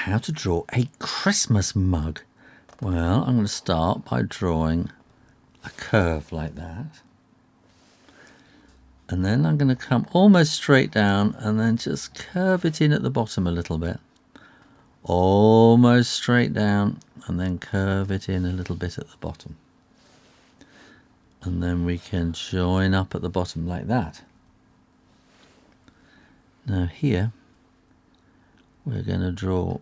how to draw a Christmas mug. Well, I'm going to start by drawing a curve like that. And then I'm going to come almost straight down and then just curve it in at the bottom a little bit. Almost straight down and then curve it in a little bit at the bottom. And then we can join up at the bottom like that. Now here we're going to draw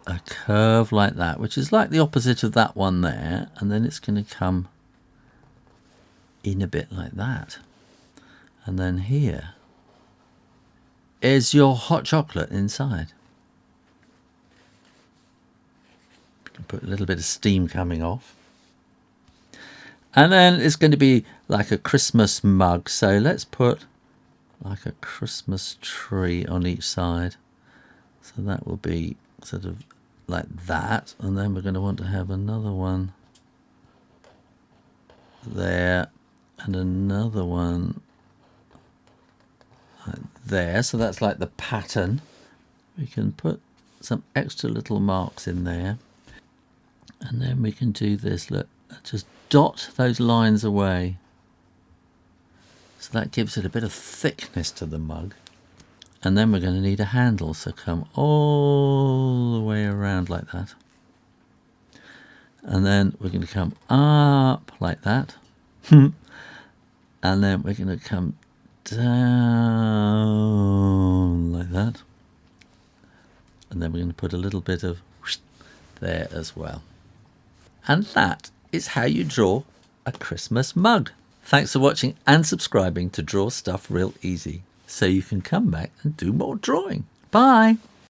a curve like that, which is like the opposite of that one there, and then it's going to come in a bit like that. And then here is your hot chocolate inside. You can put a little bit of steam coming off. And then it's going to be like a Christmas mug. So let's put like a Christmas tree on each side. So that will be sort of like that. And then we're going to want to have another one there and another one like there. So that's like the pattern. We can put some extra little marks in there. And then we can do this. Look, just dot those lines away. So that gives it a bit of thickness to the mug. And then we're going to need a handle. So come all the way around like that. And then we're going to come up like that. And then we're going to come down like that. And then we're going to put a little bit of there as well. And that is how you draw a Christmas mug. Thanks for watching and subscribing to Draw Stuff Real Easy, so you can come back and do more drawing. Bye.